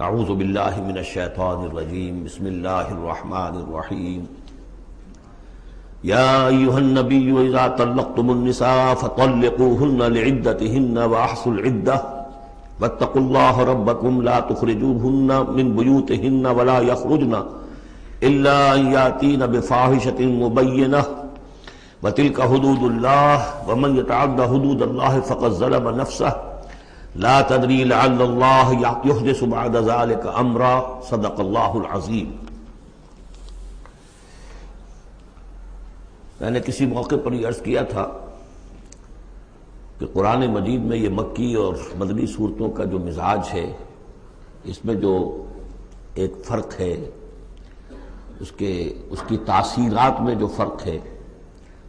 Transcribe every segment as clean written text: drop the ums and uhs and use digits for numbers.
اعوذ باللہ من الشیطان الرجیم بسم اللہ الرحمن الرحیم یا ایہا النبی اذا طلقتم النساء فطلقوہن لعدتہن واحصوا العدہ واتقوا اللہ ربکم لا تخرجوہن من بیوتہن ولا یخرجن الا ان یاتین بفاحشۃ مبینہ وتلک حدود اللہ ومن یتعد حدود اللہ فقد ظلم نفسہ لا تدری لعل اللہ یحدث بعد ذلك امرا صدق اللہ العظیم۔ میں نے کسی موقع پر یہ عرض کیا تھا کہ قرآن مجید میں یہ مکی اور مدنی صورتوں کا جو مزاج ہے، اس میں جو ایک فرق ہے، اس کی تاثیرات میں جو فرق ہے،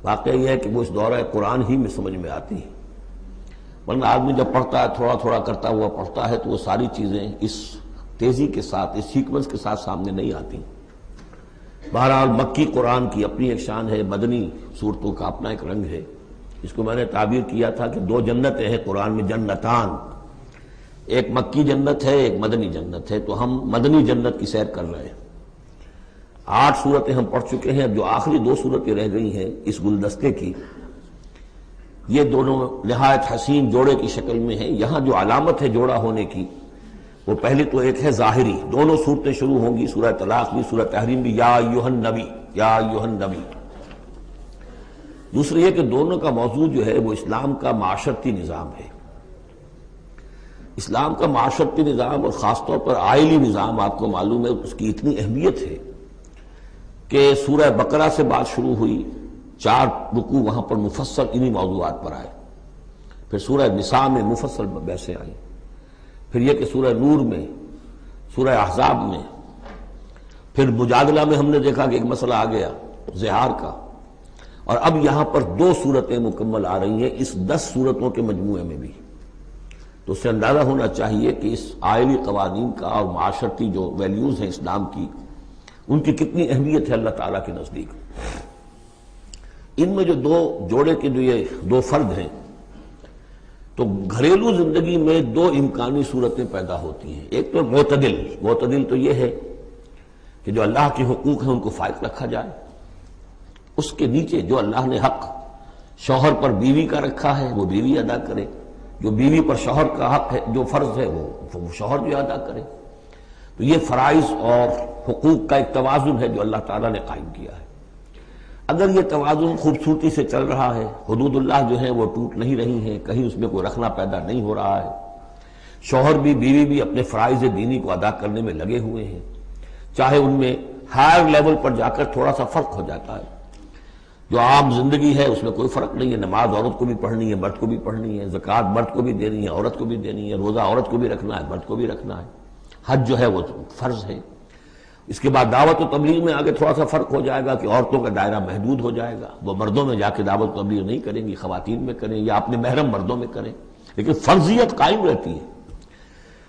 واقعہ یہ ہے کہ وہ اس دورہ قرآن ہی میں سمجھ میں آتی ہیں، ورنہ آدمی جب پڑھتا ہے تھوڑا تھوڑا کرتا ہوا پڑھتا ہے تو وہ ساری چیزیں اس تیزی کے ساتھ، اس سیکوینس کے ساتھ سامنے نہیں آتی۔ بہرحال مکی قرآن کی اپنی ایک شان ہے، مدنی صورتوں کا اپنا ایک رنگ ہے۔ اس کو میں نے تعبیر کیا تھا کہ دو جنتیں ہیں قرآن میں، جنتان، ایک مکی جنت ہے، ایک مدنی جنت ہے، تو ہم مدنی جنت کی سیر کر رہے ہیں۔ 8 صورتیں ہم پڑھ چکے ہیں، اب جو آخری 2 صورتیں رہ گئی ہیں اس گلدستے کی، یہ دونوں نہایت حسین جوڑے کی شکل میں ہیں۔ یہاں جو علامت ہے جوڑا ہونے کی، وہ پہلے تو ایک ہے ظاہری، دونوں صورتیں شروع ہوں گی، سورہ طلاق بھی، سورہ تحریم بھی، یا ایھا النبی، یا ایھا النبی۔ دوسری یہ کہ دونوں کا موضوع جو ہے وہ اسلام کا معاشرتی نظام ہے۔ اسلام کا معاشرتی نظام اور خاص طور پر آئلی نظام، آپ کو معلوم ہے اس کی اتنی اہمیت ہے کہ سورہ بقرہ سے بات شروع ہوئی، 4 رکوع وہاں پر مفصل انہی موضوعات پر آئے، پھر سورہ نساء میں مفصل بحثیں آئیں، پھر یہ کہ سورہ نور میں، سورہ احزاب میں، پھر مجادلہ میں ہم نے دیکھا کہ ایک مسئلہ آ گیا زہار کا، اور اب یہاں پر 2 صورتیں مکمل آ رہی ہیں اس 10 صورتوں کے مجموعے میں بھی۔ تو اس سے اندازہ ہونا چاہیے کہ اس آئلی قوانین کا اور معاشرتی جو ویلیوز ہیں اسلام کی، ان کی کتنی اہمیت ہے اللہ تعالیٰ کے نزدیک۔ ان میں جو 2 جوڑے کے جو یہ 2 فرد ہیں، تو گھریلو زندگی میں 2 امکانی صورتیں پیدا ہوتی ہیں۔ ایک تو معتدل تو یہ ہے کہ جو اللہ کے حقوق ہیں ان کو فائق رکھا جائے، اس کے نیچے جو اللہ نے حق شوہر پر بیوی کا رکھا ہے وہ بیوی ادا کرے، جو بیوی پر شوہر کا حق ہے، جو فرض ہے وہ شوہر جو ادا کرے۔ تو یہ فرائض اور حقوق کا ایک توازن ہے جو اللہ تعالیٰ نے قائم کیا ہے۔ اگر یہ توازن خوبصورتی سے چل رہا ہے، حدود اللہ جو ہیں وہ ٹوٹ نہیں رہی ہیں، کہیں اس میں کوئی رخنہ پیدا نہیں ہو رہا ہے، شوہر بھی بیوی بھی اپنے فرائض دینی کو ادا کرنے میں لگے ہوئے ہیں، چاہے ان میں ہائر لیول پر جا کر تھوڑا سا فرق ہو جاتا ہے، جو عام زندگی ہے اس میں کوئی فرق نہیں ہے، نماز عورت کو بھی پڑھنی ہے، مرد کو بھی پڑھنی ہے، زکوٰۃ مرد کو بھی دینی ہے، عورت کو بھی دینی ہے، روزہ عورت کو بھی رکھنا ہے، مرد کو بھی رکھنا ہے، حج جو ہے وہ فرض ہے۔ اس کے بعد دعوت و تبلیغ میں آگے تھوڑا سا فرق ہو جائے گا کہ عورتوں کا دائرہ محدود ہو جائے گا، وہ مردوں میں جا کے دعوت و تبلیغ نہیں کریں گی، خواتین میں کریں یا اپنے محرم مردوں میں کریں، لیکن فرضیت قائم رہتی ہے۔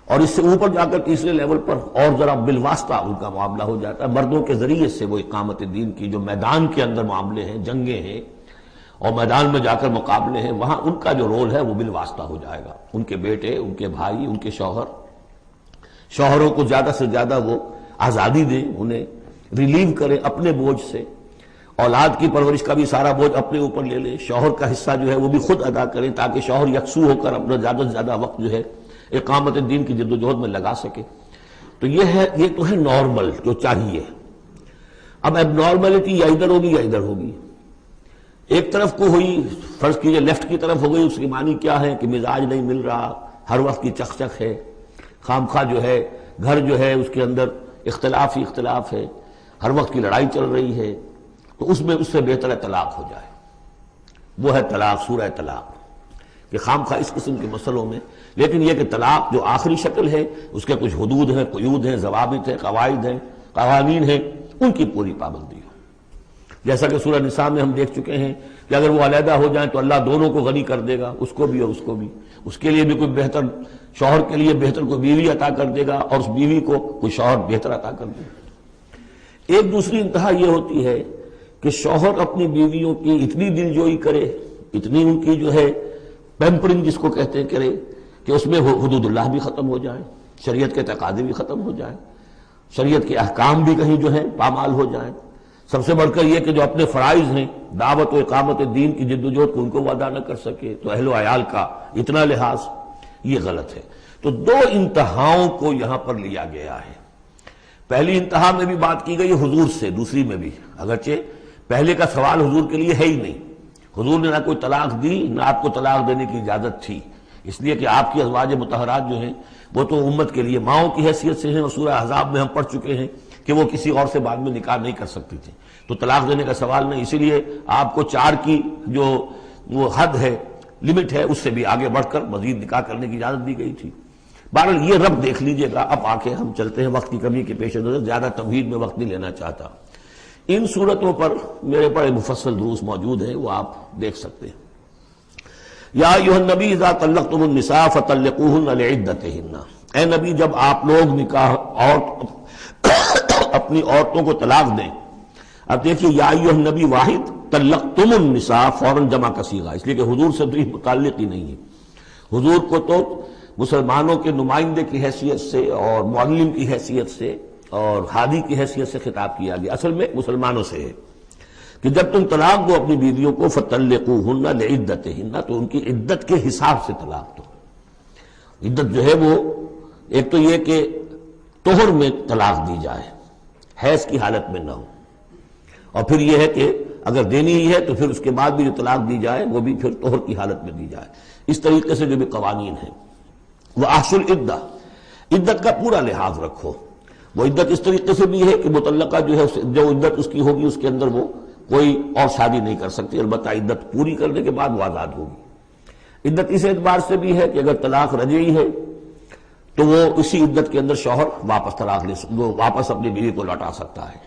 اور اس سے اوپر جا کر تیسرے لیول پر اور ذرا بالواسطہ ان کا معاملہ ہو جاتا ہے، مردوں کے ذریعے سے وہ اقامت دین کی جو میدان کے اندر معاملے ہیں، جنگیں ہیں اور میدان میں جا کر مقابلے ہیں، وہاں ان کا جو رول ہے وہ بالواسطہ ہو جائے گا۔ ان کے بیٹے، ان کے بھائی، ان کے شوہروں کو زیادہ سے زیادہ وہ آزادی دیں، انہیں ریلیو کریں اپنے بوجھ سے، اولاد کی پرورش کا بھی سارا بوجھ اپنے اوپر لے لیں، شوہر کا حصہ جو ہے وہ بھی خود ادا کریں تاکہ شوہر یکسو ہو کر اپنا زیادہ سے زیادہ وقت جو ہے اقامت دین کی جد و جہد میں لگا سکے۔ تو یہ تو ہے نارمل جو چاہیے۔ اب اب نارملٹی یا ادھر ہوگی یا ادھر ہوگی، ایک طرف کو ہوئی، فرض کیجئے لیفٹ کی طرف ہو گئی، اس کی معنی کیا ہے کہ مزاج نہیں مل رہا، ہر وقت کی چک چک ہے، خامخواہ جو ہے گھر جو ہے اس کے اندر اختلاف ہی اختلاف ہے، ہر وقت کی لڑائی چل رہی ہے، تو اس سے بہتر ہے طلاق ہو جائے۔ وہ ہے طلاق، سورہ طلاق، کہ خامخواہ اس قسم کے مسئلوں میں، لیکن یہ کہ طلاق جو آخری شکل ہے اس کے کچھ حدود ہیں، قیود ہیں، ضوابط ہیں، قواعد ہیں، قوانین ہیں، ان کی پوری پابندی ہو۔ جیسا کہ سورہ نساء میں ہم دیکھ چکے ہیں کہ اگر وہ علیحدہ ہو جائیں تو اللہ دونوں کو غنی کر دے گا، اس کو بھی اور اس کو بھی، اس کے لیے بھی کوئی بہتر، شوہر کے لیے بہتر کوئی بیوی عطا کر دے گا اور اس بیوی کو کوئی شوہر بہتر عطا کر دے گا۔ ایک دوسری انتہا یہ ہوتی ہے کہ شوہر اپنی بیویوں کی اتنی دلجوئی کرے، اتنی ان کی جو ہے پیمپرنگ جس کو کہتے ہیں کرے، کہ اس میں حدود اللہ بھی ختم ہو جائے، شریعت کے تقاضے بھی ختم ہو جائیں، شریعت کے احکام بھی کہیں جو ہیں پامال ہو جائیں۔ سب سے بڑھ کر یہ کہ جو اپنے فرائض ہیں، دعوت و اقامت دین کی جد و جہد کو ان کو ادا نہ کر سکے، تو اہل و عیال کا اتنا لحاظ، یہ غلط ہے۔ تو دو انتہاؤں کو یہاں پر لیا گیا ہے۔ پہلی انتہا میں بھی بات کی گئی حضور سے، دوسری میں بھی، اگرچہ پہلے کا سوال حضور کے لیے ہے ہی نہیں، حضور نے نہ کوئی طلاق دی نہ آپ کو طلاق دینے کی اجازت تھی، اس لیے کہ آپ کی ازواج مطہرات جو ہیں وہ تو امت کے لیے ماؤں کی حیثیت سے ہیں، اور سورہ احزاب میں ہم پڑھ چکے ہیں کہ وہ کسی اور سے بعد میں نکاح نہیں کر سکتی تھی، تو طلاق دینے کا سوال نہیں، اسی لیے آپ کو 4 کی جو وہ حد ہے، لمٹ ہے، اس سے بھی آگے بڑھ کر مزید نکاح کرنے کی اجازت دی گئی تھی۔ بہرحال یہ رب دیکھ لیجئے گا۔ اب آ کے ہم چلتے ہیں، وقت کی کمی کے پیش نظر زیادہ تمہید میں وقت نہیں لینا چاہتا۔ ان صورتوں پر میرے بڑے مفصل دروس موجود ہیں، وہ آپ دیکھ سکتے ہیں۔ یا ایھا النبی اذا طلقتم النساء فطلقوہن لعدتہن، اے نبی جب آپ لوگ نکاح اور اپنی عورتوں کو طلاق دیں۔ اب دیکھیے یا ایھا النبی واحد، طلقتم النساء فوراً جمع کا صیغہ، اس لیے کہ حضور سے تو متعلق ہی نہیں ہے۔ حضور کو تو مسلمانوں کے نمائندے کی حیثیت سے اور معلم کی حیثیت سے اور ہادی کی حیثیت سے خطاب کیا گیا، اصل میں مسلمانوں سے ہے کہ جب تم طلاق دو اپنی بیویوں کو فطلقوہن لعدتہن، تو ان کی عدت کے حساب سے طلاق دو۔ عدت جو ہے وہ ایک تو یہ کہ طہر میں طلاق دی جائے، حیض کی حالت میں نہ ہو، اور پھر یہ ہے کہ اگر دینی ہی ہے تو پھر اس کے بعد بھی جو طلاق دی جائے وہ بھی پھر طہر کی حالت میں دی جائے۔ اس طریقے سے جو بھی قوانین ہیں۔ وَأَحْصُوا الْعِدَّةَ، عدت کا پورا لحاظ رکھو۔ وہ عدت اس طریقے سے بھی ہے کہ مطلقہ جو ہے جو عدت اس کی ہوگی اس کے اندر وہ کوئی اور شادی نہیں کر سکتی، البتہ عدت پوری کرنے کے بعد وہ آزاد ہوگی۔ عدت اس اعتبار سے بھی ہے کہ اگر طلاق رجعی ہے تو وہ اسی عدت کے اندر شوہر واپس اپنی بیوی کو لوٹا سکتا ہے،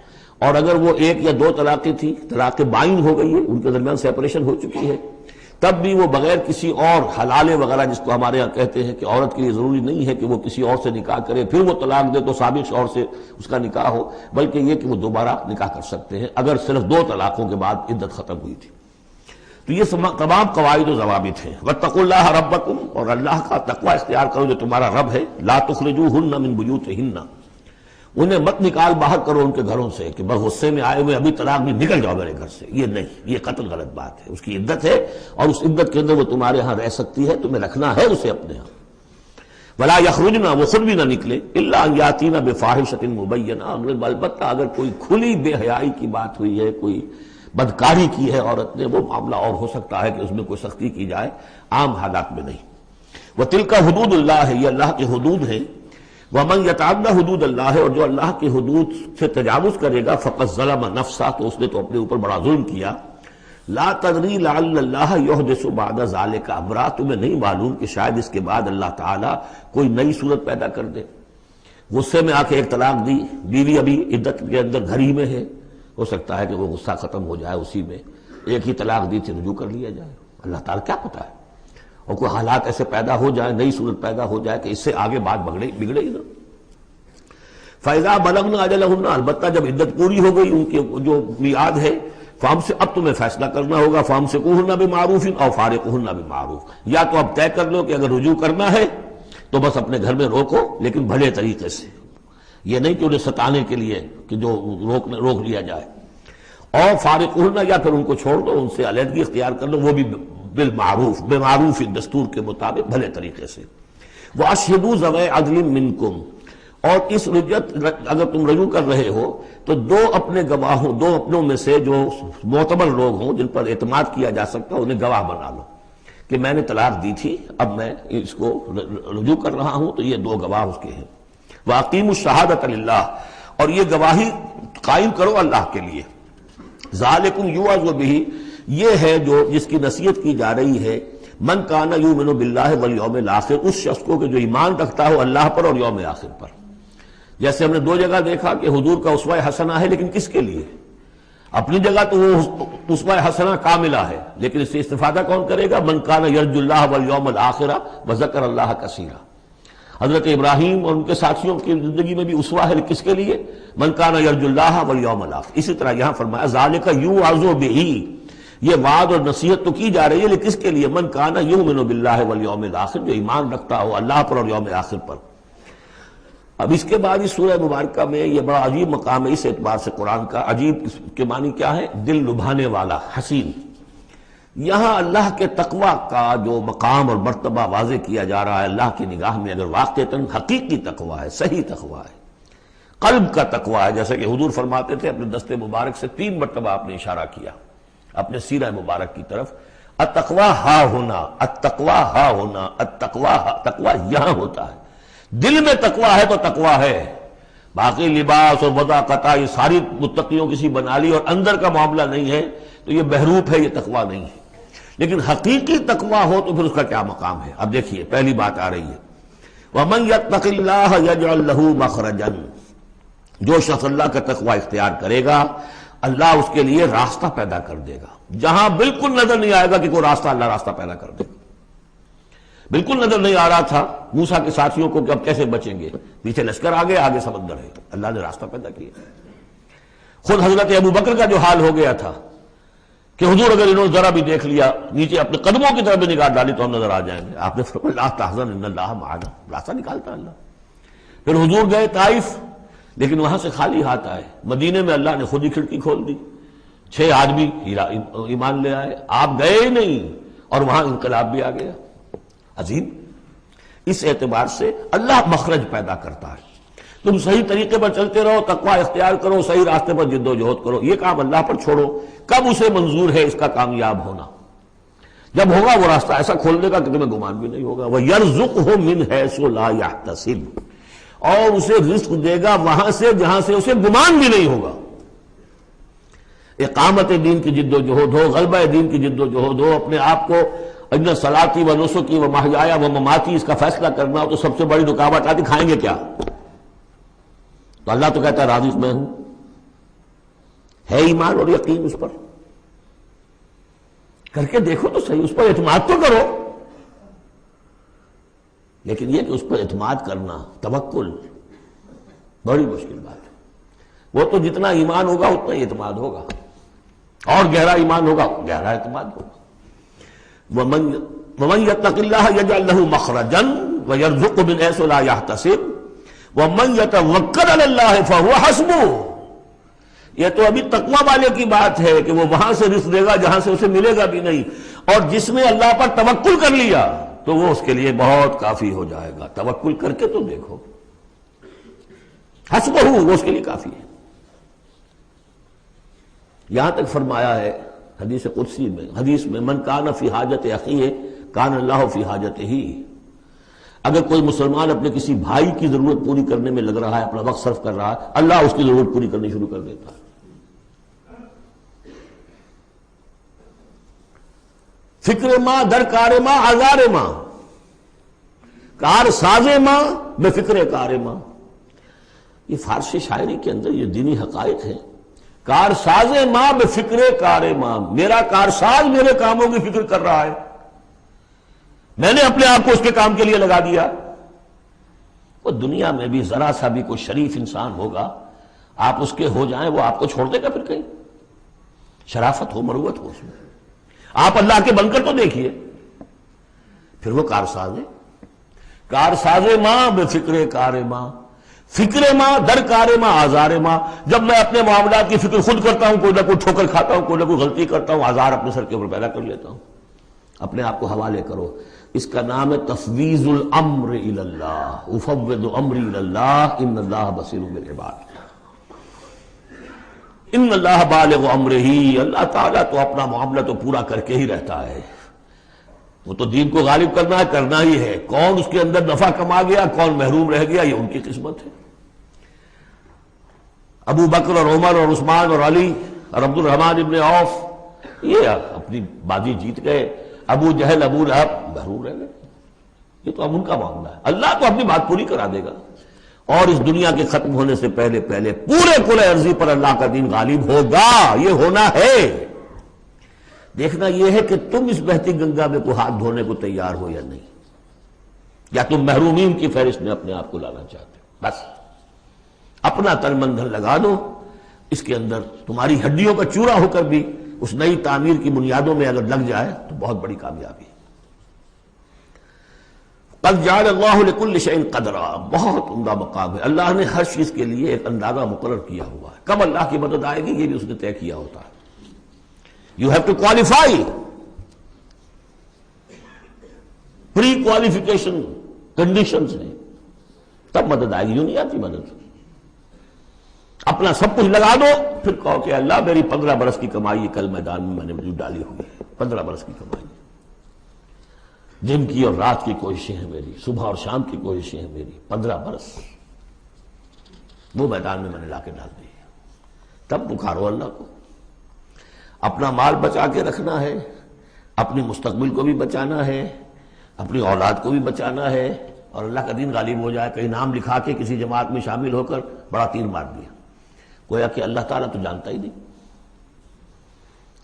اور اگر وہ 1 یا 2 طلاقیں تھی، طلاق بائن ہو گئی ہے، ان کے درمیان سیپریشن ہو چکی ہے، تب بھی وہ بغیر کسی اور حلالے وغیرہ جس کو ہمارے ہاں کہتے ہیں کہ عورت کے لیے ضروری نہیں ہے کہ وہ کسی اور سے نکاح کرے پھر وہ طلاق دے تو سابق شوہر سے اس کا نکاح ہو، بلکہ یہ کہ وہ دوبارہ نکاح کر سکتے ہیں اگر صرف 2 طلاقوں کے بعد عدت ختم ہوئی تھی۔ تو یہ تمام قواعد و ضوابط ہیں۔ واتقوا اللہ ربکم، اور اللہ کا تقوی اختیار کرو جو تمہارا رب ہے۔ لا تخرجوہن من بیوتہن، انہیں مت نکال باہر کرو ان کے گھروں سے کہ بس غصے میں آئے ہوئے ابھی طلاق بھی نکل جاؤ میرے گھر سے، یہ نہیں، یہ قتل غلط بات ہے۔ اس کی عدت ہے اور اس عدت کے اندر وہ تمہارے ہاں رہ سکتی ہے، تمہیں رکھنا ہے اسے اپنے ہاں۔ ولا یخرجن، وہ خود بھی نہ نکلے، الا ان یاتین بفاحشۃ مبینہ، البتہ اگر کوئی کھلی بے حیائی کی بات ہوئی ہے، کوئی بدکاری کی ہے عورت نے، وہ معاملہ اور ہو سکتا ہے کہ اس میں کوئی سختی کی جائے، عام حالات میں نہیں۔ وتلک حدود اللہ، یہ اللہ کی حدود ہیں۔ ومن یتعد حدود اللہ، اور جو اللہ کی حدود سے تجاوز کرے گا، فقد ظلم نفسہ، تو اس نے تو اپنے اوپر بڑا ظلم کیا۔ لا تدری لعل اللہ یحدث بعد ذلک امرا، تمہیں نہیں معلوم کہ شاید اس کے بعد اللہ تعالیٰ کوئی نئی صورت پیدا کر دے۔ غصے میں آ کے 1 طلاق دی، بیوی ابھی عدت کے اندر گھر ہی میں ہے، ہو سکتا ہے کہ وہ غصہ ختم ہو جائے، اسی میں 1 ہی طلاق دی تھی رجوع کر لیا جائے، اللہ تعالیٰ کیا پتہ ہے، اور کوئی حالات ایسے پیدا ہو جائے، نئی صورت پیدا ہو جائے کہ اس سے آگے بات بگڑے ہی نہ۔ فَإِذَا بَلَغْنَ أَجَلَهُنَّ، البتہ جب عدت پوری ہو گئی ان کی جو میعاد ہے، اب تمہیں فیصلہ کرنا ہوگا، فَأَمْسِكُوهُنَّ بِمَعْرُوفٍ أَوْ فَارِقُوهُنَّ بِمَعْرُوفٍ، یا تو اب طے کر لو کہ اگر رجوع کرنا ہے تو بس اپنے گھر میں روکو، لیکن بھلے طریقے سے، یہ نہیں کہ انہیں ستانے کے لیے کہ جو روک لیا جائے، اور فارقوهن، یا پھر ان کو چھوڑ دو، ان سے علیحدگی اختیار کر لو، وہ بھی بالمعروف، بمعروف دستور کے مطابق بھلے طریقے سے۔ وَأَشْهِدُوا ذَوَيْ عَدْلٍ مِّنكُمْ، اور اس رجعت اگر تم رجوع کر رہے ہو تو 2 اپنے گواہوں، 2 اپنوں میں سے جو معتبر لوگ ہوں، جن پر اعتماد کیا جا سکتا ہے، انہیں گواہ بنا لو کہ میں نے طلاق دی تھی، اب میں اس کو رجوع کر رہا ہوں، تو یہ 2 گواہ اس کے ہیں۔ وَأَقِیمُوا الشَّهَادَةَ لِلَّهِ، اور یہ گواہی قائم کرو اللہ کے لیے۔ ذَلِكُمْ يُوعَظُ بِهِ، یہ ہے جو جس کی نصیحت کی جا رہی ہے، من کان یؤمن باللہ والیوم الاخر، اس شخص کو کہ جو ایمان رکھتا ہو اللہ پر اور یوم آخر پر۔ جیسے ہم نے 2 جگہ دیکھا کہ حضور کا اسوہ حسنہ ہے، لیکن کس کے لیے؟ اپنی جگہ تو وہ اسوہ حسنہ کاملہ ہے، لیکن اس سے استفادہ کون کرے گا؟ من کان یرجو اللہ والیوم الاخر وذکر اللہ کثیرا۔ حضرت ابراہیم اور ان کے ساتھیوں کی زندگی میں بھی اسوہ ہے، کس کے لیے؟ من کان یرجو اللہ والیوم الاخر۔ اسی طرح یہاں فرمایا ذالک یوعظ بہ، یہ وعد اور نصیحت تو کی جا رہی ہے، لیکن کس کے لیے؟ من کان یؤمن باللہ والیوم الاخر، جو ایمان رکھتا ہو اللہ پر اور یوم آخر پر۔ اب اس کے بعد اس سورہ مبارکہ میں یہ بڑا عجیب مقام ہے اس اعتبار سے قرآن کا. عجیب کے معنی کیا ہے؟ دل لبھانے والا، حسین. یہاں اللہ کے تقوی کا جو مقام اور مرتبہ واضح کیا جا رہا ہے اللہ کی نگاہ میں، اگر واقعتاً حقیقی تقوی ہے، صحیح تقوی ہے، قلب کا تقوی ہے. جیسے کہ حضور فرماتے تھے اپنے دست مبارک سے 3 مرتبہ آپ نے اشارہ کیا اپنے سیرہ مبارک کی طرف، التقوی ہا ہونا، التقوی ہا ہونا، التقوی ہا. تقوی یہاں ہوتا ہے. دل میں تقوی ہے تو تقوی ہے. باقی لباس اور وضاقتہ یہ ساری متقیوں کسی بنا لی اور اندر کا معاملہ نہیں ہے تو یہ بہروپ ہے، یہ تقوی نہیں ہے. لیکن حقیقی تقوی ہو تو پھر اس کا کیا مقام ہے؟ اب دیکھیے پہلی بات آ رہی ہے، وَمَن يَتَّقِ اللَّهَ يَجْعَلْ لَهُ مَخْرَجًا. جو شخص اللہ کا تقوی اختیار کرے گا اللہ اس کے لیے راستہ پیدا کر دے گا. جہاں بالکل نظر نہیں آئے گا کہ کوئی راستہ، اللہ راستہ پیدا کر دے گا. بالکل نظر نہیں آ رہا تھا موسیٰ کے ساتھیوں کو کہ اب کیسے بچیں گے، پیچھے لشکر آگے، آگے سمندر ہے، اللہ نے راستہ پیدا کیا. خود حضرت ابو بکر کا جو حال ہو گیا تھا کہ حضور اگر انہوں نے ذرا بھی دیکھ لیا، نیچے اپنے قدموں کی طرف بھی نگاہ ڈالی تو ہم نظر آ جائیں گے. آپ نے فرمایا لا تحزن ان اللہ معنا، راستہ نکالتا اللہ. پھر حضور گئے طائف، لیکن وہاں سے خالی ہاتھ آئے. مدینے میں اللہ نے خود ہی کھڑکی کھول دی، 6 آدمی ایمان لے آئے. آپ گئے ہی نہیں اور وہاں انقلاب بھی آ گیا. عظیم. اس اعتبار سے اللہ مخرج پیدا کرتا ہے. تم صحیح طریقے پر چلتے رہو، تقوی اختیار کرو، صحیح راستے پر جد و جہد کرو. یہ کام اللہ پر چھوڑو. کب اسے منظور ہے اس کا کامیاب ہونا؟ جب ہوگا وہ راستہ ایسا کھول دے گا کہ تمہیں گمان بھی نہیں ہوگا. وَيَرْزُقْهُ مِنْ حَيْثُ لَا يَحْتَسِبُ، اور اسے رزق دے گا وہاں سے جہاں سے اسے گمان بھی نہیں ہوگا. اقامت دین کی جد و جہد ہو، غلبہ دین کی جد و جہد ہو، اپنے آپ کو ان صلاتی و نسکی و محیایا و مماتی اس کا فیصلہ کرنا ہو تو سب سے بڑی رکاوٹ آتی کھائیں گے کیا؟ تو اللہ تو کہتا ہے راضی میں ہوں. ہے ایمان اور یقین اس پر؟ کر کے دیکھو تو صحیح، اس پر اعتماد تو کرو. لیکن یہ کہ اس پر اعتماد کرنا، توکل، بڑی مشکل بات ہے. وہ تو جتنا ایمان ہوگا اتنا ہی اعتماد ہوگا، اور گہرا ایمان ہوگا گہرا اعتماد ہوگا. وَمَن يَتَّقِ اللَّهَ يَجْعَلْ لَهُ مَخْرَجًا وَيَرْزُقْهُ مِنْ حَيْثُ لَا يَحْتَسِبُ وَمَن يَتَوَكَّلْ عَلَى اللَّهِ فَهُوَ حَسْبُهُ. یہ تو ابھی تقوی والے کی بات ہے کہ وہ وہاں سے رزق دے گا جہاں سے اسے ملے گا بھی نہیں. اور جس نے اللہ پر توکل کر لیا تو وہ اس کے لیے بہت کافی ہو جائے گا. توکل کر کے تو دیکھو، حسبہ وہ اس کے لیے کافی ہے. یہاں تک فرمایا ہے حدیث قدسی میں، حدیث میں، من کان فی حاجت اخیہ کان اللہ فی حاجتہ. اگر کوئی مسلمان اپنے کسی بھائی کی ضرورت پوری کرنے میں لگ رہا ہے، اپنا وقت صرف کر رہا ہے، اللہ اس کی ضرورت پوری کرنی شروع کر دیتا ہے. فکر ماں در کار ماں آزار ماں، کار ساز ماں بے فکر کار ماں. یہ فارسی شاعری کے اندر یہ دینی حقائق ہیں. کار ساز ماں بے فکر کار ماں، میرا کارساز میرے کاموں کی فکر کر رہا ہے، میں نے اپنے آپ کو اس کے کام کے لیے لگا دیا. وہ دنیا میں بھی ذرا سا بھی کوئی شریف انسان ہوگا، آپ اس کے ہو جائیں وہ آپ کو چھوڑ دے گا پھر کہیں؟ شرافت ہو، مروت ہو اس میں. آپ اللہ کے بن کر تو دیکھیے. پھر وہ کارساز ہے. کارساز ماں بے فکر کار ماں، فکر ماں در کار ماں آزار ماں. جب میں اپنے معاملات کی فکر خود کرتا ہوں، کوئی نہ کوئی ٹھوکر کھاتا ہوں، کوئی نہ کوئی غلطی کرتا ہوں، آزار اپنے سر کے اوپر پیدا کر لیتا ہوں. اپنے آپ کو حوالے کرو. اس کا نام ہے تفویض الامر الی اللہ. افوض امری الی اللہ ان اللہ بصیر بالعباد. ان اللہ بالغ امرہ، اللہ تعالیٰ تو اپنا معاملہ تو پورا کر کے ہی رہتا ہے. وہ تو دین کو غالب کرنا ہی ہے. کون اس کے اندر نفع کما گیا، کون محروم رہ گیا، یہ ان کی قسمت ہے. ابو بکر اور عمر اور عثمان اور علی اور عبد الرحمن ابن عوف یہ اپنی بازی جیت گئے. ابو جہل، ابو لہب محروم رہ گئے. یہ تو اب ان کا معاملہ ہے. اللہ تو اپنی بات پوری کرا دے گا. اور اس دنیا کے ختم ہونے سے پہلے پورے کل ارضی پر اللہ کا دین غالب ہوگا. یہ ہونا ہے. دیکھنا یہ ہے کہ تم اس بہتی گنگا میں کو ہاتھ دھونے کو تیار ہو یا نہیں، یا تم محرومین کی فہرست میں اپنے آپ کو لانا چاہتے ہو. بس اپنا تن من دھن لگا دو اس کے اندر. تمہاری ہڈیوں کا چورا ہو کر بھی اس نئی تعمیر کی بنیادوں میں اگر لگ جائے تو بہت بڑی کامیابی ہے. قد جعل اللہ لکل شیء قدرا، بہت عمدہ مقام ہے، اللہ نے ہر چیز کے لیے ایک اندازہ مقرر کیا ہوا ہے، کب اللہ کی مدد آئے گی یہ بھی اس نے طے کیا ہوتا ہے۔ You have to qualify, pre qualification conditions ہیں، تب مدد آئے گی، یوں نہیں آتی مدد۔ اپنا سب کچھ لگا دو پھر کہو کہ اللہ میری 15 برس کی کمائی کل میدان میں نے وجود ڈالی ہوئی ہے، 15 برس کی کمائی، دن کی اور رات کی کوششیں ہیں میری، صبح اور شام کی کوششیں ہیں میری، 15 برس وہ میدان میں نے لا کے ڈال دی ہے۔ تب پکارو اللہ کو۔ اپنا مال بچا کے رکھنا ہے، اپنی مستقبل کو بھی بچانا ہے، اپنی اولاد کو بھی بچانا ہے، اور اللہ کا دین غالب ہو جائے، کہیں نام لکھا کے کسی جماعت میں شامل ہو کر بڑا تیر مار دیا، گویا کہ اللہ تعالیٰ تو جانتا ہی نہیں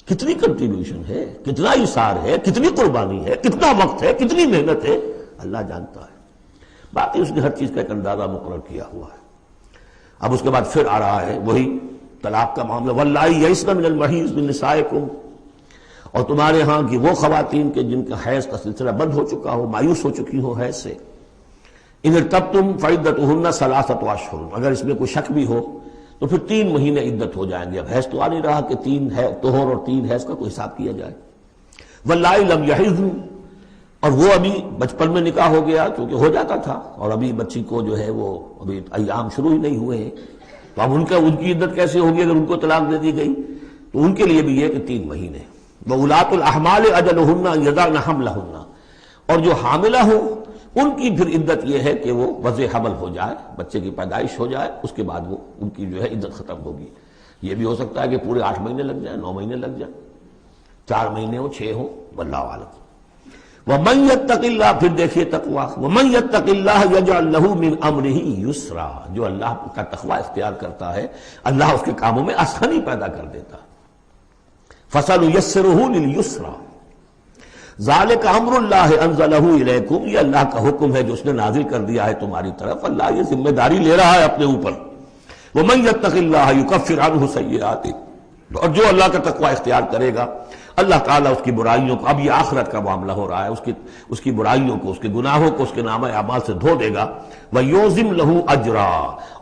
کتنی کنٹریبیوشن ہے، کتنا اثار ہے، کتنی قربانی ہے، کتنا وقت ہے، کتنی محنت ہے، اللہ جانتا ہے۔ باقی اس نے ہر چیز کا ایک اندازہ مقرر کیا ہوا ہے۔ اب اس کے بعد پھر آ رہا ہے وہی طلاق کا معاملہ، واللائی یئسن من المحیض من نسائکم، اور تمہارے ہاں کی وہ خواتین کے جن کا حیض کا سلسلہ بند ہو چکا ہو، مایوس ہو چکی ہو حیض سے، ان ارتبتم فعدتہن ثلاثۃ اشہر، اگر اس میں کوئی شک بھی ہو تو پھر 3 مہینے عدت ہو جائیں گے۔ اب حیض تو آ نہیں رہا کہ 3 طہور اور 3 حیض کا کوئی حساب کیا جائے۔ واللائی لم یحضن، اور وہ ابھی بچپن میں نکاح ہو گیا کیونکہ ہو جاتا تھا، اور ابھی بچی کو جو ہے وہ ابھی ایام شروع ہی نہیں ہوئے ہیں، تو اب ان کی عدت کیسے ہوگی اگر ان کو طلاق دے دی گئی؟ تو ان کے لیے بھی یہ کہ 3 مہینے۔ وَأُولَاتُ الْأَحْمَالِ أَجَلُهُنَّ أَن يَضَعْنَ حَمْلَهُنَّ، اور جو حاملہ ہوں ان کی پھر عدت یہ ہے کہ وہ وضع حمل ہو جائے، بچے کی پیدائش ہو جائے، اس کے بعد وہ ان کی جو ہے عدت ختم ہوگی۔ یہ بھی ہو سکتا ہے کہ پورے 8 مہینے لگ جائیں، 9 مہینے لگ جائیں، 4 مہینے ہو، 6 ہو، واللہ اعلم۔ وَمَن يَتَّقِ اللَّهَ، پھر دیکھیے تقویٰ، وَمَن يَتَّقِ اللَّهَ يَجْعَل لَّهُ مِنْ أَمْرِهِ يُسْرًا، جو اللہ کا تقویٰ اختیار کرتا ہے اللہ اس کے کاموں میں آسانی پیدا کر دیتا ہے۔ فَسَنُيَسِّرُهُ لِلْيُسْرَىٰ، ذالک امر اللہ انزلہ الیکم، یہ اللہ کا حکم ہے جو اس نے نازل کر دیا ہے تمہاری طرف، اللہ یہ ذمہ داری لے رہا ہے اپنے اوپر۔ ومن یتق اللہ یکفر عنہ سیئاتہ، اور جو اللہ کا تقوی اختیار کرے گا اللہ تعالیٰ اس کی برائیوں کو، اب یہ آخرت کا معاملہ ہو رہا ہے، اس کی برائیوں کو، اس کے گناہوں کو اس کے نامہ اعمال سے دھو دے گا۔ ویعظم لہ اجرا،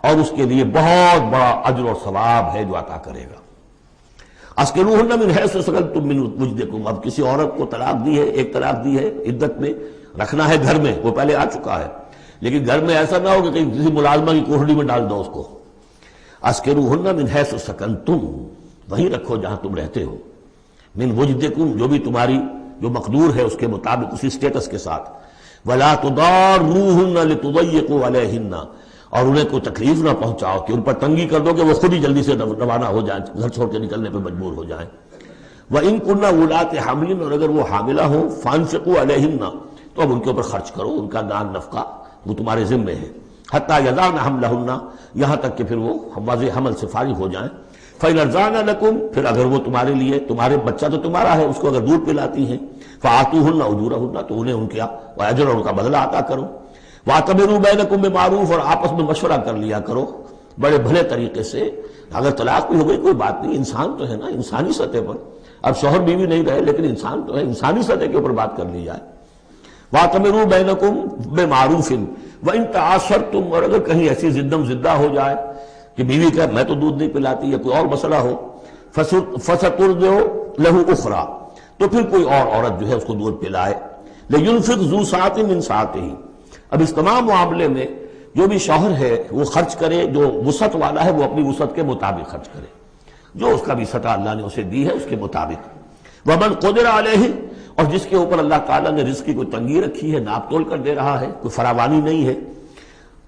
اور اس کے لیے بہت بڑا اجر اور ثواب ہے جو عطا کرے گا۔ اسکنوہن من حیث سکنتم من وجدکم، اب کسی عورت کو طلاق دی ہے، ایک طلاق دی ہے، عدت میں رکھنا ہے گھر میں، وہ پہلے آ چکا ہے، لیکن گھر میں ایسا نہ ہو کہ کہیں کسی ملازمہ کی کوٹڑی میں ڈال دو اس کو۔ اسکنوہن من حیث سکنتم، وہیں رکھو جہاں تم رہتے ہو، من وجدکم، جو بھی تمہاری جو مقدور ہے اس کے مطابق، اسی سٹیٹس کے ساتھ۔ ولا تضاروہن لتضیقوا علیہن، اور انہیں کوئی تکلیف نہ پہنچاؤ کہ ان پر تنگی کر دو کہ وہ خود ہی جلدی سے روانہ ہو جائیں، گھر چھوڑ کے نکلنے پہ مجبور ہو جائیں۔ وَإِن كُنَّ أُولَاتِ حَمْلٍ، اور اگر وہ حاملہ ہوں، فَأَنفِقُوا عَلَيْهِنَّ، تو اب ان کے اوپر خرچ کرو، ان کا دان نفقہ وہ تمہارے ذمے ہے، حَتَّى يَضَعْنَ حَمْلَهُنَّ، یہاں تک کہ پھر وہ واضح حمل سے فارغ ہو جائیں۔ فَإِنْ أَرْضَعْنَ لَكُمْ، پھر اگر وہ تمہارے لیے، تمہارے بچہ تو تمہارا ہے، اس کو اگر دودھ پلاتی ہیں، فَآتُوهُنَّ أُجُورَهُنَّ، تو انہیں ان کا اجر اور ان کا بدلہ عطا کرو۔ وَاعْتَبِرُوا بَيْنَكُمْ بِمَعْرُوفٍ، اور آپس میں مشورہ کر لیا کرو بڑے بھلے طریقے سے۔ اگر طلاق بھی ہو گئی کوئی بات نہیں، انسان تو ہے نا، انسانی سطح پر، اب شوہر بیوی نہیں رہے لیکن انسان تو ہے، انسانی سطح کے اوپر بات کر لی جائے۔ وَاعْتَبِرُوا بَيْنَكُمْ بِمَعْرُوفٍ وَإِن تَعَاثَرْتُمْ، اور اگر کہیں ایسی زدم زدہ ہو جائے کہ بیوی کا میں تو دودھ نہیں پلاتی یا کوئی اور مسئلہ ہو، فَسَتُرْضِعُ لَهُ أُخْرَىٰ، تو پھر کوئی اور عورت جو ہے اس کو دودھ پلائے۔ لِيُنْفِقْ ذُو سَعَةٍ مِّن سَعَتِهِ، اب اس تمام معاملے میں جو بھی شوہر ہے وہ خرچ کرے، جو وسعت والا ہے وہ اپنی وسعت کے مطابق خرچ کرے، جو اس کا بھی سطح اللہ نے اسے دی ہے اس کے مطابق۔ وَمَنْ قُدِرَ عَلَيْهِ، اور جس کے اوپر اللہ تعالیٰ نے رزق کی کوئی تنگی رکھی ہے، ناپ تول کر دے رہا ہے، کوئی فراوانی نہیں ہے،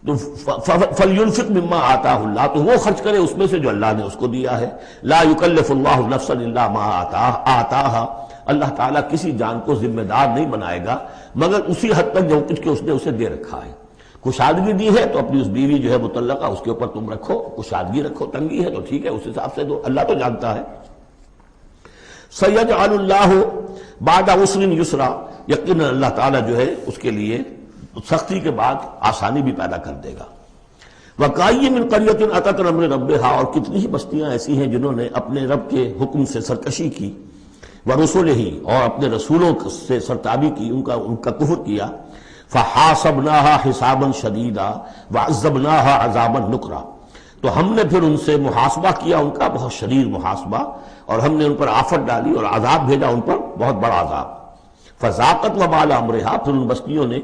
تو فَلْيُنْفِقْ مِمَّا آتَاهُ اللَّهُ، تو وہ خرچ کرے اس میں سے جو اللہ نے اس کو دیا ہے۔ لَا يُكَلِّفُ اللَّهُ نَفْسًا إِلَّا مَا آتَاهَا، اللہ تعالیٰ کسی جان کو ذمہ دار نہیں بنائے گا مگر اسی حد تک جو کچھ کہ اس نے اسے دے رکھا ہے۔ کشادگی دی ہے تو اپنی اس بیوی جو ہے مطلقہ، اس کے اوپر تم رکھو، کشادگی رکھو، تنگی ہے تو ٹھیک ہے اس حساب سے دو، اللہ تو جانتا ہے۔ سَيَجْعَلُ اللَّهُ بَعْدَ عُسْرٍ يُسْرًا، یقیناً اللہ تعالیٰ جو ہے اس کے لیے سختی کے بعد آسانی بھی پیدا کر دے گا۔ وَكَأَيٍّ مِّن قَرْيَةٍ أَتَتْ أَمْرَ رَبِّهَا، اور کتنی ہی بستیاں ایسی ہیں جنہوں نے اپنے رب کے حکم سے سرکشی کی، وَرُسُلِهِ، اور اپنے رسولوں سے سرتابی کی، ان کا کفر کیا۔ فحاسبناها حسابا شدیدا وعذبناها عذابا نکرا، تو ہم نے پھر ان سے محاسبہ کیا، ان کا بہت شدید محاسبہ، اور ہم نے ان پر آفت ڈالی اور عذاب بھیجا ان پر بہت بڑا عذاب۔ فذاقت وبال امرها، پھر ان بستیوں نے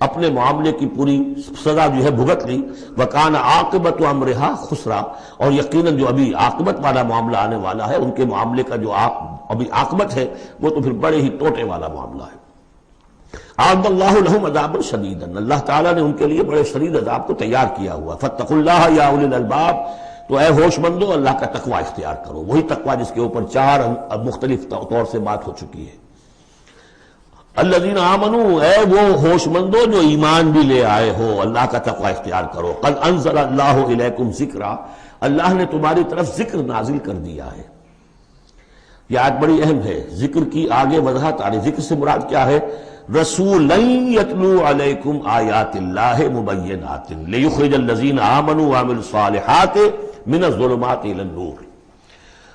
اپنے معاملے کی پوری سزا جو ہے بھگت لی۔ وکان عاقبت امرها خسرا، اور یقیناً جو ابھی عاقبت والا معاملہ آنے والا ہے، ان کے معاملے کا جو ابھی عاقبت ہے وہ تو پھر بڑے ہی ٹوٹے والا معاملہ ہے۔ اعد اللہ لہم عذابا شدیدا، اللہ تعالیٰ نے ان کے لیے بڑے شدید عذاب کو تیار کیا ہوا۔ فاتقوا اللہ یا اولی الالباب، تو اے ہوش مندو اللہ کا تقوی اختیار کرو، وہی تقوی جس کے اوپر 4 مختلف طور سے بات ہو چکی ہے۔ الذین آمنوا، اے وہ ہوش مندو جو ایمان بھی لے آئے ہو، اللہ کا تقوی اختیار کرو۔ قد انزل اللہ الیکم ذکرا، اللہ نے تمہاری طرف ذکر نازل کر دیا ہے۔ یہ آیت بڑی اہم ہے، ذکر کی آگے وضاحت آ رہی۔ ذکر سے مراد کیا ہے؟ رسولا یتلو علیکم آیات اللہ مبینات لیخرج الذین آمنوا وعملوا الصالحات من الظلمات الی النور،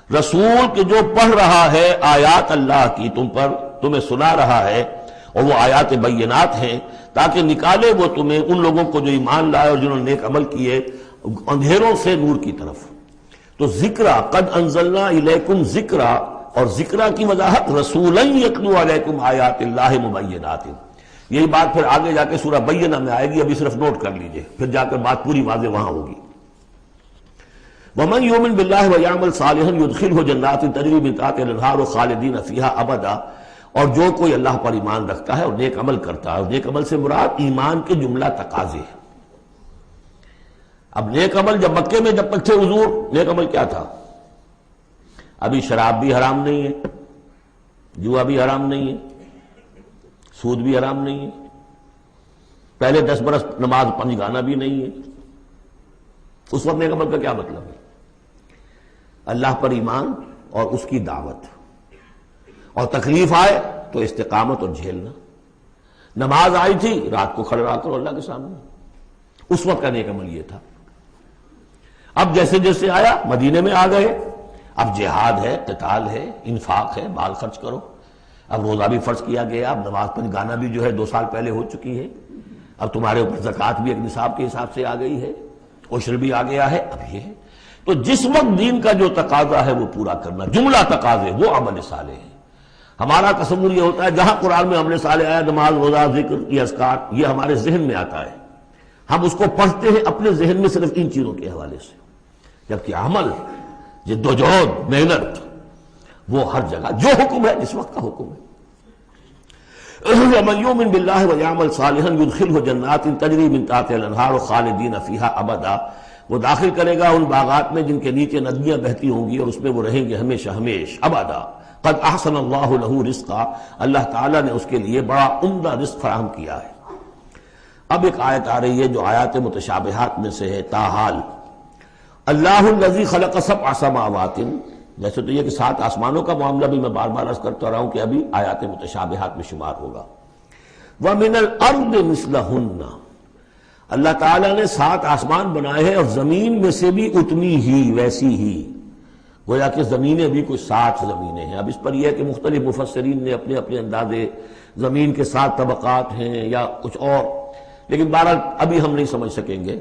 رسول کہ جو پڑھ رہا ہے آیات اللہ کی تم پر، تمہیں سنا رہا ہے، اور وہ آیات بینات ہیں تاکہ نکالے وہ تمہیں، ان لوگوں کو جو ایمان لائے اور جنہوں نے نیک عمل کیے، اندھیروں سے نور کی طرف۔ تو ذکرہ، قد انزلنا الیکم ذکرہ، اور ذکرہ کی وضاحت رسولا یتلو علیکم آیات اللہ مبینات، یہی بات پھر آگے جا کے سورہ بینہ میں آئے گی، ابھی صرف نوٹ کر لیجئے، پھر جا کر بات پوری واضح وہاں ہوگی۔ ومن یؤمن باللہ ویعمل صالحا یدخلہ جنات تجری من تحتہا الانہار خالدین فیہا ابدا، اور جو کوئی اللہ پر ایمان رکھتا ہے اور نیک عمل کرتا ہے، اور نیک عمل سے مراد ایمان کے جملہ تقاضے ہیں۔ اب نیک عمل جب مکے میں جب تک تھے حضور، نیک عمل کیا تھا؟ ابھی شراب بھی حرام نہیں ہے، جوا بھی حرام نہیں ہے، سود بھی حرام نہیں ہے، پہلے 10 برس نماز 5 گانا بھی نہیں ہے۔ اس وقت نیک عمل کا کیا مطلب ہے؟ اللہ پر ایمان اور اس کی دعوت، اور تکلیف آئے تو استقامت اور جھیلنا۔ نماز آئی تھی، رات کو کھڑے رہا کرو اللہ کے سامنے، اس وقت کا نیک عمل یہ تھا۔ اب جیسے جیسے آیا، مدینے میں آ گئے، اب جہاد ہے، قتال ہے، انفاق ہے، مال خرچ کرو، اب روزہ بھی فرض کیا گیا، اب نماز 5 گانا بھی جو ہے 2 سال پہلے ہو چکی ہے، اب تمہارے اوپر زکوٰۃ بھی ایک نصاب کے حساب سے آ گئی ہے، عشر بھی آ گیا ہے، اب یہ ہے۔ تو جس وقت دین کا جو تقاضا ہے وہ پورا کرنا، جملہ تقاضے، وہ عمل صالح ہے۔ ہمارا تصور یہ ہوتا ہے جہاں قرآن میں عمل صالح آیا، نماز، روزہ، ذکر، یہ اذکار، یہ ہمارے ذہن میں آتا ہے، ہم اس کو پڑھتے ہیں اپنے ذہن میں صرف ان چیزوں کے حوالے سے، جبکہ عمل، جدوجہد، محنت، وہ ہر جگہ جو حکم ہے، جس وقت کا حکم ہے۔ ومن یؤمن باللہ ویعمل صالحا یدخلہ جنات تجری من تحتہا الانہار خالدین فیہا ابدا، وہ داخل کرے گا ان باغات میں جن کے نیچے ندیاں بہتی ہوں گی، اور اس میں وہ رہیں گے ہمیشہ ہمیش ابدا۔ قد احسن اللہ لہ رزقا، اللہ تعالیٰ نے اس کے لیے بڑا عمدہ رزق فراہم کیا ہے۔ اب ایک آیت آ رہی ہے جو آیات متشابہات میں سے ہے، تاحال اللہ الذی خلق 7 سماوات، جیسے تو یہ کہ 7 آسمانوں کا معاملہ بھی میں بار بار عرض کرتا رہا ہوں کہ ابھی آیات متشابہات میں شمار ہوگا۔ وَمِنَ الْأَرْضِ مِثْلَهُنَّ، اللہ تعالیٰ نے 7 آسمان بنائے ہیں اور زمین میں سے بھی اتنی ہی، ویسی ہی، گویا کہ زمینیں بھی کوئی 7 زمینیں ہیں۔ اب اس پر یہ ہے کہ مختلف مفسرین نے اپنے اپنے اندازے، زمین کے 7 طبقات ہیں یا کچھ اور، لیکن بہرحال ابھی ہم نہیں سمجھ سکیں گے،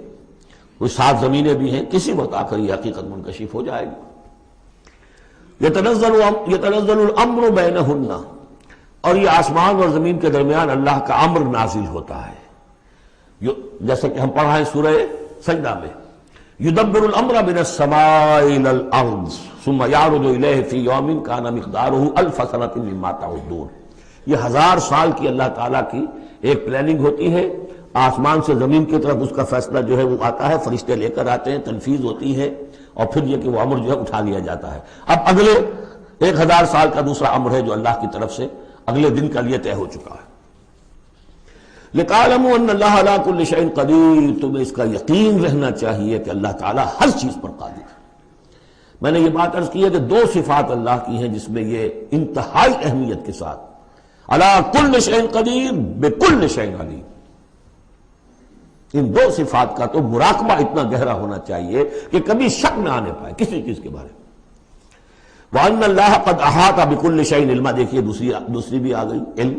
کوئی 7 زمینیں بھی ہیں، کسی وقت آ کر یہ حقیقت منکشف ہو جائے گی۔ یتنزل الامر بینہن، اور یہ آسمان اور زمین کے درمیان اللہ کا امر نازل ہوتا ہے، جیسا کہ ہم پڑھا ہے سورہ سجدہ میں، یدبر الامر من السماء الى الارض ثم یعرج الیہ فی یوم کان مقدارہ 1000 سنۃ مما تعدون۔ یہ 1000 سال کی اللہ تعالیٰ کی ایک پلاننگ ہوتی ہے، آسمان سے زمین کی طرف اس کا فیصلہ جو ہے وہ آتا ہے، فرشتے لے کر آتے ہیں، تنفیذ ہوتی ہے، اور پھر یہ کہ وہ امر جو ہے اٹھا لیا جاتا ہے۔ اب اگلے 1000 سال کا دوسرا امر ہے جو اللہ کی طرف سے اگلے دن کا لیے طے ہو چکا ہے۔ لِتَعْلَمُوا أَنَّ اللَّهَ عَلَىٰ كُلِّ شَيْءٍ قَدِيرٌ، تمہیں اس کا یقین رہنا چاہیے کہ اللہ تعالیٰ ہر چیز پر قادر ہے۔ میں نے یہ بات عرض کی ہے کہ 2 صفات اللہ کی ہیں جس میں یہ انتہائی اہمیت کے ساتھ عَلَىٰ كُلِّ شَيْءٍ قَدِيرٌ بِكُلِّ شَيْءٍ عَلِيمٌ، ان 2 صفات کا تو مراقبہ اتنا گہرا ہونا چاہیے کہ کبھی شک نہ آنے پائے کسی چیز کے بارے میں۔ وَأَنَّ اللَّهَ قَدْ أَحَاطَ بِكُلِّ شَيْءٍ عِلْمًا، دیکھیے دوسری بھی آ گئی، علم،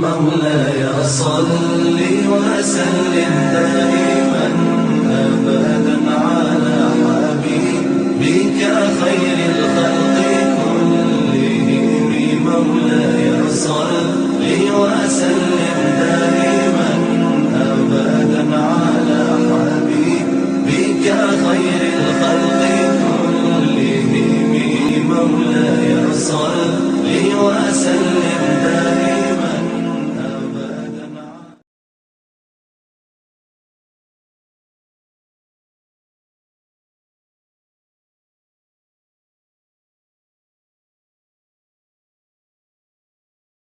مولاي صل وسلم دائما أبدا على حبيبك خير